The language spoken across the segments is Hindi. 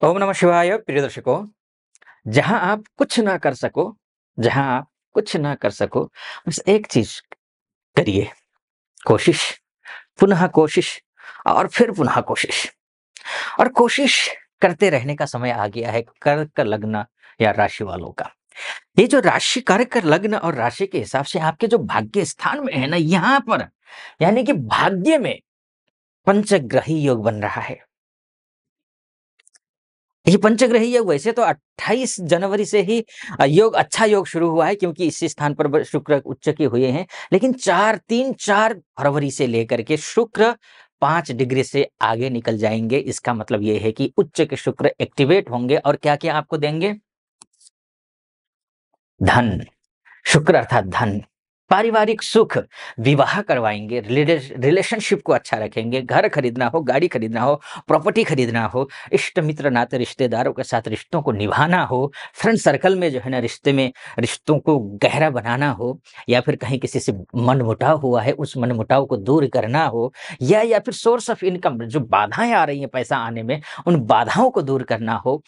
ओम नमः शिवाय। प्रिय दर्शकों, जहाँ आप कुछ ना कर सको, जहाँ आप कुछ ना कर सको, बस एक चीज़ करिए, कोशिश, पुनः कोशिश और फिर पुनः कोशिश। और कोशिश करते रहने का समय आ गया है कर्क लग्न या राशि वालों का। ये जो राशि कर्क लग्न और राशि के हिसाब से आपके जो भाग्य स्थान में है ना, यहाँ पर यानी कि भाग्य में पंचग्रही योग बन रहा है। ये पंचग्रही योग वैसे तो 28 जनवरी से ही योग अच्छा योग शुरू हुआ है, क्योंकि इसी स्थान पर शुक्र उच्च के हुए हैं। लेकिन 4 फरवरी से लेकर के शुक्र 5 डिग्री से आगे निकल जाएंगे। इसका मतलब ये है कि उच्च के शुक्र एक्टिवेट होंगे और क्या क्या आपको देंगे? धन। शुक्र अर्थात धन, पारिवारिक सुख, विवाह करवाएँगे, रिलेशनशिप को अच्छा रखेंगे, घर खरीदना हो, गाड़ी खरीदना हो, प्रॉपर्टी खरीदना हो, इष्ट मित्र नाते रिश्तेदारों के साथ रिश्तों को निभाना हो, फ्रेंड सर्कल में जो है ना रिश्ते में रिश्तों को गहरा बनाना हो, या फिर कहीं किसी से मनमुटाव हुआ है, उस मनमुटाव को दूर करना हो, या फिर सोर्स ऑफ इनकम जो बाधाएँ आ रही हैं पैसा आने में, उन बाधाओं को दूर करना हो,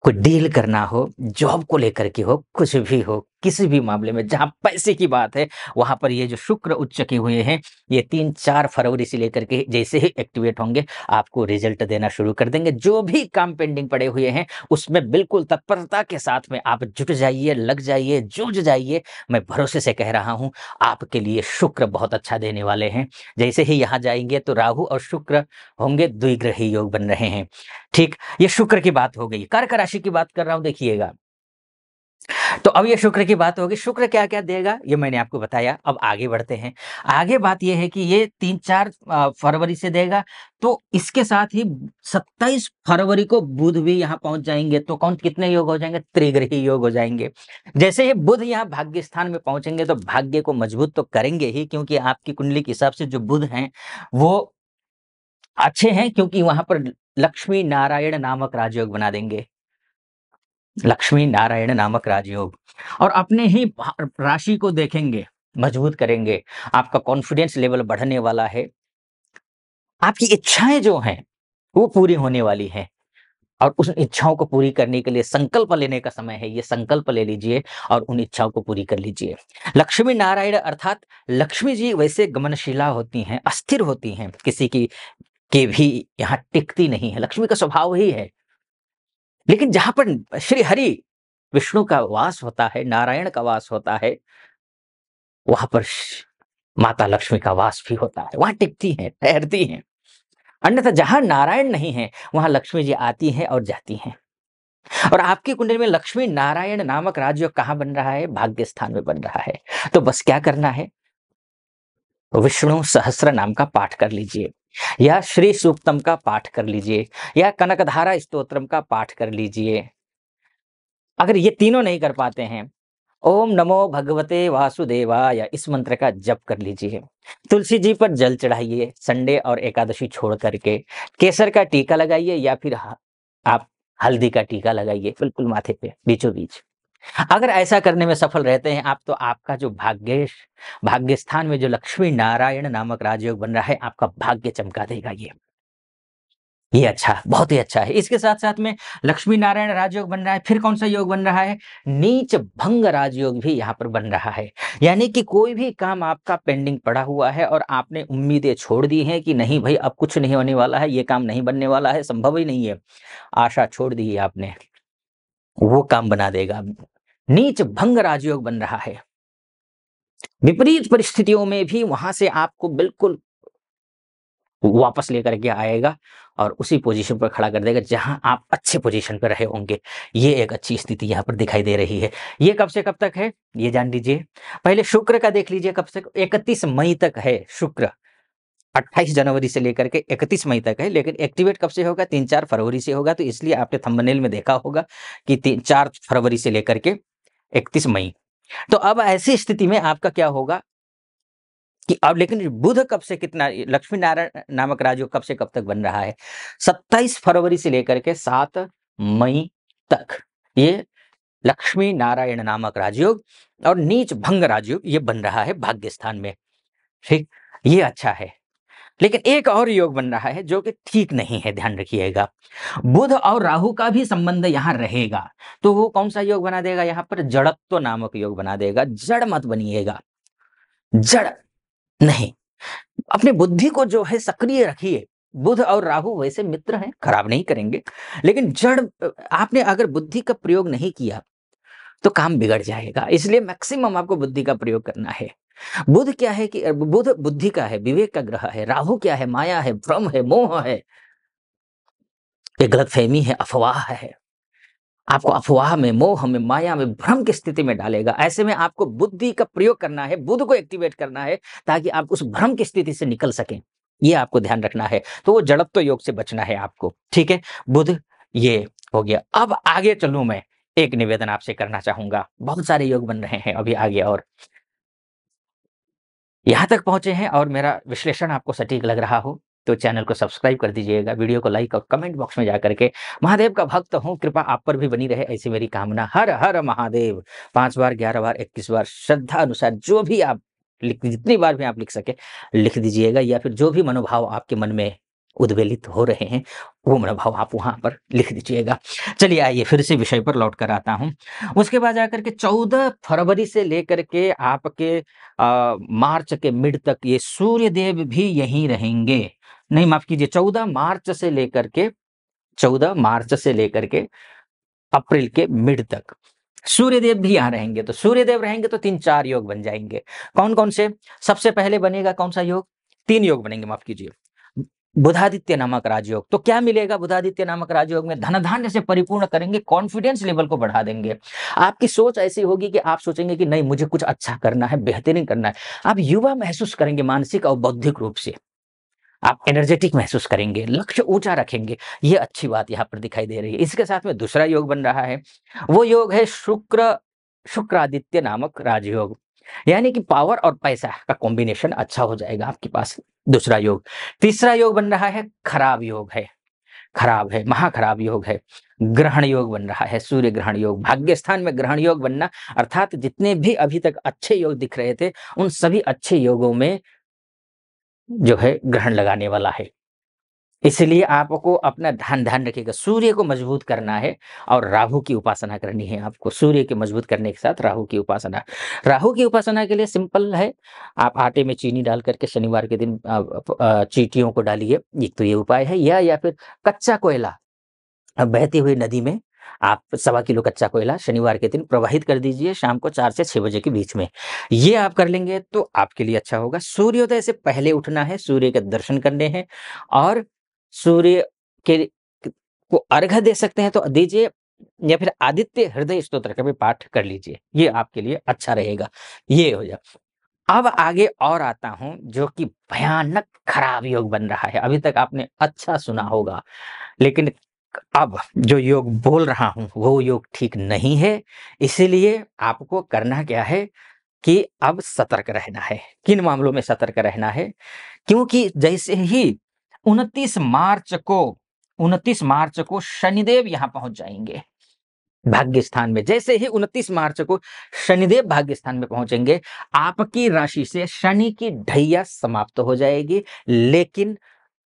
कोई डील करना हो, जॉब को लेकर के हो, कुछ भी हो, किसी भी मामले में जहाँ पैसे की बात है, वहाँ पर ये जो शुक्र उच्च के हुए हैं, ये 3-4 फरवरी से लेकर के जैसे ही एक्टिवेट होंगे, आपको रिज़ल्ट देना शुरू कर देंगे। जो भी काम पेंडिंग पड़े हुए हैं, उसमें बिल्कुल तत्परता के साथ में आप जुट जाइए, लग जाइए, जूझ जाइए। मैं भरोसे से कह रहा हूँ, आपके लिए शुक्र बहुत अच्छा देने वाले हैं। जैसे ही यहाँ जाएँगे, तो राहु और शुक्र होंगे, द्विग्रही योग बन रहे हैं। ठीक, ये शुक्र की बात हो गई। कर्क राशि की बात कर रहा हूँ, देखिएगा। तो अब ये शुक्र की बात होगी, शुक्र क्या-क्या देगा ये मैंने आपको बताया। अब आगे बढ़ते हैं। आगे बात ये है कि ये 3-4 फरवरी से देगा, तो इसके साथ ही 27 फरवरी को बुध भी यहाँ पहुँच जाएँगे, तो कौन कितने योग हो जाएँगे? त्रिग्रही योग हो जाएँगे। जैसे ही बुध यहाँ भाग्य स्थान में पहुँचेंगे, तो भाग्य को मजबूत तो करेंगे ही, क्योंकि आपकी कुंडली के हिसाब से जो बुध हैं, वो अच्छे हैं, क्योंकि वहाँ पर लक्ष्मी नारायण नामक राजयोग बना देंगे। लक्ष्मी नारायण नामक राजयोग, और अपने ही राशि को देखेंगे, मजबूत करेंगे। आपका कॉन्फिडेंस लेवल बढ़ने वाला है। आपकी इच्छाएँ जो हैं, वो पूरी होने वाली हैं, और उस इच्छाओं को पूरी करने के लिए संकल्प लेने का समय है। ये संकल्प ले लीजिए और उन इच्छाओं को पूरी कर लीजिए। लक्ष्मी नारायण अर्थात लक्ष्मी जी वैसे गमनशीला होती हैं, अस्थिर होती हैं, किसी की के भी यहाँ टिकती नहीं है। लक्ष्मी का स्वभाव ही है। लेकिन जहाँ पर श्री हरि विष्णु का वास होता है, नारायण का वास होता है, वहाँ पर माता लक्ष्मी का वास भी होता है। वहाँ टिकती हैं, ठहरती हैं। अन्यथा जहाँ नारायण नहीं है, वहाँ लक्ष्मी जी आती हैं और जाती हैं। और आपकी कुंडली में लक्ष्मी नारायण नामक राजयोग कहाँ बन रहा है? भाग्य स्थान में बन रहा है। तो बस क्या करना है? विष्णु सहस्त्र नाम का पाठ कर लीजिए, या श्री सूक्तम का पाठ कर लीजिए, या कनकधारा स्तोत्रम का पाठ कर लीजिए। अगर ये तीनों नहीं कर पाते हैं, ओम नमो भगवते वासुदेवाय इस मंत्र का जप कर लीजिए। तुलसी जी पर जल चढ़ाइए, संडे और एकादशी छोड़ करके। केसर का टीका लगाइए, या फिर आप हल्दी का टीका लगाइए बिल्कुल माथे पे बीचों बीच। अगर ऐसा करने में सफल रहते हैं आप, तो आपका जो भाग्य स्थान में जो लक्ष्मी नारायण नामक राजयोग बन रहा है, आपका भाग्य चमका देगा ये अच्छा, बहुत ही अच्छा है। इसके साथ-साथ में लक्ष्मी नारायण राजयोग बन रहा है, फिर कौन-सा योग बन रहा है? नीच भंग राजयोग भी यहाँ पर बन रहा है। यानी कि कोई भी काम आपका पेंडिंग पड़ा हुआ है और आपने उम्मीदें छोड़ दी हैं कि नहीं भई अब कुछ नहीं होने वाला है, ये काम नहीं बनने वाला है, संभव ही नहीं है। आशा छोड़ दी है आपने, वो काम बना देगा। नीच भंग राजयोग बन रहा है। विपरीत परिस्थितियों में भी वहाँ से आपको बिल्कुल वापस लेकर के आएगा और उसी पोजीशन पर खड़ा कर देगा जहां आप अच्छे पोजीशन पर रहे होंगे। ये एक अच्छी स्थिति यहाँ पर दिखाई दे रही है। ये कब से कब तक है? ये जान लीजिए। पहले शुक्र का देख लीजिए, कब से 31 मई तक है शुक्र। 28 जनवरी से लेकर के 31 मई तक है, लेकिन एक्टिवेट कब से होगा? 3-4 फरवरी से होगा। तो इसलिए आपने थंबनेल में देखा होगा कि 3-4 फरवरी से लेकर के 31 मई। तो अब ऐसी स्थिति में आपका क्या होगा कि अब लेकिन बुध कब से कितना लक्ष्मी नारायण नामक राजयोग कब से कब तक बन रहा है? 27 फरवरी से लेकर के 7 मई तक ये लक्ष्मी नारायण नामक राजयोग और नीच भंग राजयोग ये बन रहा है भाग्य स्थान में। ठीक, ये अच्छा है। लेकिन एक और योग बन रहा है जो कि ठीक नहीं है, ध्यान रखिएगा। बुध और राहु का भी संबंध यहाँ रहेगा, तो वो कौन सा योग बना देगा यहाँ पर? जड़त्व नामक योग बना देगा। जड़ मत बनिएगा, जड़ नहीं। अपनी बुद्धि को जो है सक्रिय रखिए। बुध और राहु वैसे मित्र हैं, खराब नहीं करेंगे, लेकिन आपने अगर बुद्धि का प्रयोग नहीं किया तो काम बिगड़ जाएगा। इसलिए मैक्सिमम आपको बुद्धि का प्रयोग करना है। बुध क्या है कि बुध बुद्धि का है, विवेक का ग्रह है। राहु क्या है? माया है, भ्रम है, मोह है, ये गलतफहमी है, अफवाह है। आपको अफवाह में, मोह में, माया में, भ्रम की स्थिति में डालेगा। ऐसे में आपको बुद्धि का प्रयोग करना है, बुध को एक्टिवेट करना है, ताकि आप उस भ्रम की स्थिति से निकल सकें। ये आपको ध्यान रखना है। तो वो जड़त्व योग से बचना है आपको, ठीक है? बुध ये हो गया। अब आगे चलूं मैं, एक निवेदन आपसे करना चाहूंगा। बहुत सारे योग बन रहे हैं अभी आगे, और यहाँ तक पहुंचे हैं और मेरा विश्लेषण आपको सटीक लग रहा हो तो चैनल को सब्सक्राइब कर दीजिएगा, वीडियो को लाइक और कमेंट बॉक्स में जाकर के महादेव का भक्त हूँ, कृपा आप पर भी बनी रहे, ऐसी मेरी कामना। हर हर महादेव 5 बार, 11 बार, 21 बार, श्रद्धा अनुसार जो भी आप जितनी बार भी आप लिख सके लिख दीजिएगा, या फिर जो भी मनोभाव आपके मन में उद्वेलित हो रहे हैं वो मनोभाव आप वहां पर लिख दीजिएगा। चलिए आइए फिर से विषय पर लौट कर आता हूँ। उसके बाद जाकर के 14 फरवरी से लेकर के आपके मार्च के मिड तक ये सूर्य देव भी यहीं रहेंगे। नहीं, माफ कीजिए, 14 मार्च से लेकर के अप्रैल के मिड तक सूर्यदेव भी यहाँ रहेंगे। तो सूर्यदेव रहेंगे तो 3-4 योग बन जाएंगे। कौन कौन से? सबसे पहले बनेगा कौन सा योग? 3 योग बनेंगे, माफ कीजिए। बुधादित्य नामक राजयोग। तो क्या मिलेगा बुधादित्य नामक राजयोग में? धन धान्य से परिपूर्ण करेंगे, कॉन्फिडेंस लेवल को बढ़ा देंगे। आपकी सोच ऐसी होगी कि आप सोचेंगे कि नहीं, मुझे कुछ अच्छा करना है, बेहतरीन करना है। आप युवा महसूस करेंगे, मानसिक और बौद्धिक रूप से आप एनर्जेटिक महसूस करेंगे, लक्ष्य ऊंचा रखेंगे। ये अच्छी बात यहाँ पर दिखाई दे रही है। इसके साथ में दूसरा योग बन रहा है, वो योग है शुक्रादित्य नामक राजयोग। यानी कि पावर और पैसा का कॉम्बिनेशन अच्छा हो जाएगा आपके पास। दूसरा योग। तीसरा योग बन रहा है, खराब योग है, खराब है, महाखराब योग है। ग्रहण योग बन रहा है, सूर्य ग्रहण योग। भाग्य स्थान में ग्रहण योग बनना, अर्थात जितने भी अभी तक अच्छे योग दिख रहे थे उन सभी अच्छे योगों में जो है ग्रहण लगाने वाला है। इसलिए आपको अपना ध्यान रखिएगा, सूर्य को मजबूत करना है और राहु की उपासना करनी है आपको। सूर्य के मजबूत करने के साथ राहु की उपासना। राहु की उपासना के लिए सिंपल है, आप आटे में चीनी डाल करके शनिवार के दिन चींटियों को डालिए, एक तो ये उपाय है। या फिर कच्चा कोयला बहती हुई नदी में आप 1.25 किलो कच्चा कोयला शनिवार के दिन प्रवाहित कर दीजिए, शाम को 4 से 6 बजे के बीच में। ये आप कर लेंगे तो आपके लिए अच्छा होगा। सूर्योदय से पहले उठना है, सूर्य के दर्शन करने हैं, और सूर्य के को अर्घ्य दे सकते हैं तो दीजिए, या फिर आदित्य हृदय स्तोत्र का भी पाठ कर लीजिए, ये आपके लिए अच्छा रहेगा। ये हो जाए। अब आगे और आता हूं, जो कि भयानक खराब योग बन रहा है। अभी तक आपने अच्छा सुना होगा, लेकिन अब जो योग बोल रहा हूं वो योग ठीक नहीं है। इसीलिए आपको करना क्या है कि अब सतर्क रहना है। किन मामलों में सतर्क रहना है? क्योंकि जैसे ही 29 मार्च को 29 मार्च को शनिदेव यहां पहुंच जाएंगे भाग्य स्थान में। जैसे ही 29 मार्च को शनिदेव भाग्य स्थान में पहुंचेंगे, आपकी राशि से शनि की ढैया समाप्त हो जाएगी। लेकिन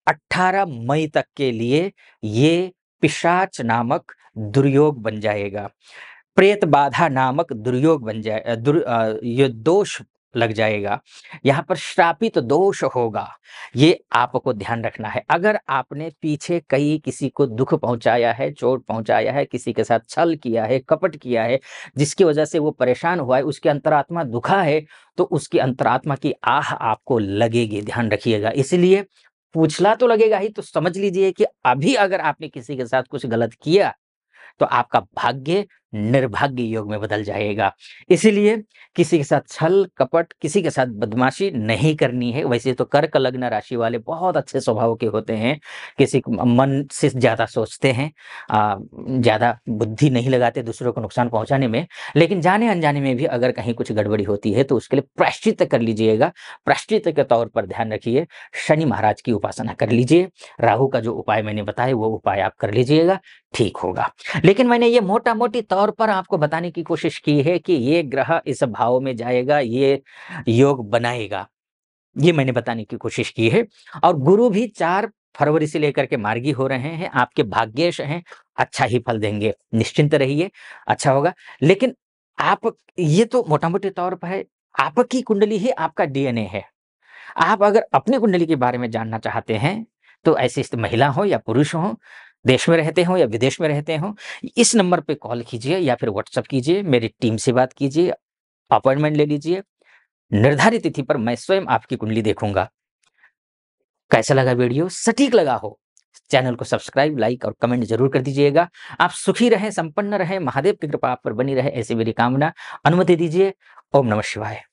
18 मई तक के लिए ये पिशाच नामक दुर्योग बन जाएगा, प्रेत बाधा नामक दुर्योग बन जाए, ये दोष लग जाएगा। यहाँ पर श्रापित दोष होगा, ये आपको ध्यान रखना है। अगर आपने पीछे कई किसी को दुख पहुंचाया है, चोट पहुंचाया है, किसी के साथ छल किया है, कपट किया है, जिसकी वजह से वो परेशान हुआ है, उसकी अंतरात्मा दुखा है, तो उसकी अंतरात्मा की आह आपको लगेगी, ध्यान रखिएगा। इसलिए पूछला तो लगेगा ही, तो समझ लीजिए कि अभी अगर आपने किसी के साथ कुछ गलत किया तो आपका भाग्य निर्भाग्य योग में बदल जाएगा। इसीलिए किसी के साथ छल कपट, किसी के साथ बदमाशी नहीं करनी है। वैसे तो कर्क लग्न राशि वाले बहुत अच्छे स्वभाव के होते हैं, किसी को मन से ज्यादा सोचते हैं, ज्यादा बुद्धि नहीं लगाते दूसरों को नुकसान पहुंचाने में। लेकिन जाने अनजाने में भी अगर कहीं कुछ गड़बड़ी होती है तो उसके लिए प्रायश्चित कर लीजिएगा। प्रायश्चित के तौर पर ध्यान रखिए, शनि महाराज की उपासना कर लीजिए, राहु का जो उपाय मैंने बताया वो उपाय आप कर लीजिएगा, ठीक होगा। लेकिन मैंने ये मोटा-मोटी तौर पर आपको बताने की कोशिश की है कि ये ग्रह इस भाव में जाएगा, ये योग बनाएगा। ये मैंने बताने की कोशिश की है। और गुरु भी 4 फरवरी से लेकर के मार्गी हो रहे हैं, आपके भाग्येश हैं, अच्छा ही फल देंगे, निश्चिंत रहिए, अच्छा होगा। लेकिन आप ये तो मोटा-मोटी तौर पर है, आपकी कुंडली ही आपका डीएनए है। आप अगर अपनी कुंडली के बारे में जानना चाहते हैं, तो ऐसी महिला हो या पुरुष हो, देश में रहते हों या विदेश में रहते हों, इस नंबर पे कॉल कीजिए या फिर व्हाट्सएप कीजिए, मेरी टीम से बात कीजिए, अपॉइंटमेंट ले लीजिए। निर्धारित तिथि पर मैं स्वयं आपकी कुंडली देखूँगा। कैसा लगा वीडियो? सटीक लगा हो, चैनल को सब्सक्राइब, लाइक और कमेंट ज़रूर कर दीजिएगा। आप सुखी रहें, संपन्न रहें, महादेव की कृपा आप पर बनी रहे, ऐसी मेरी कामना। अनुमति दीजिए। ओम नमः शिवाय।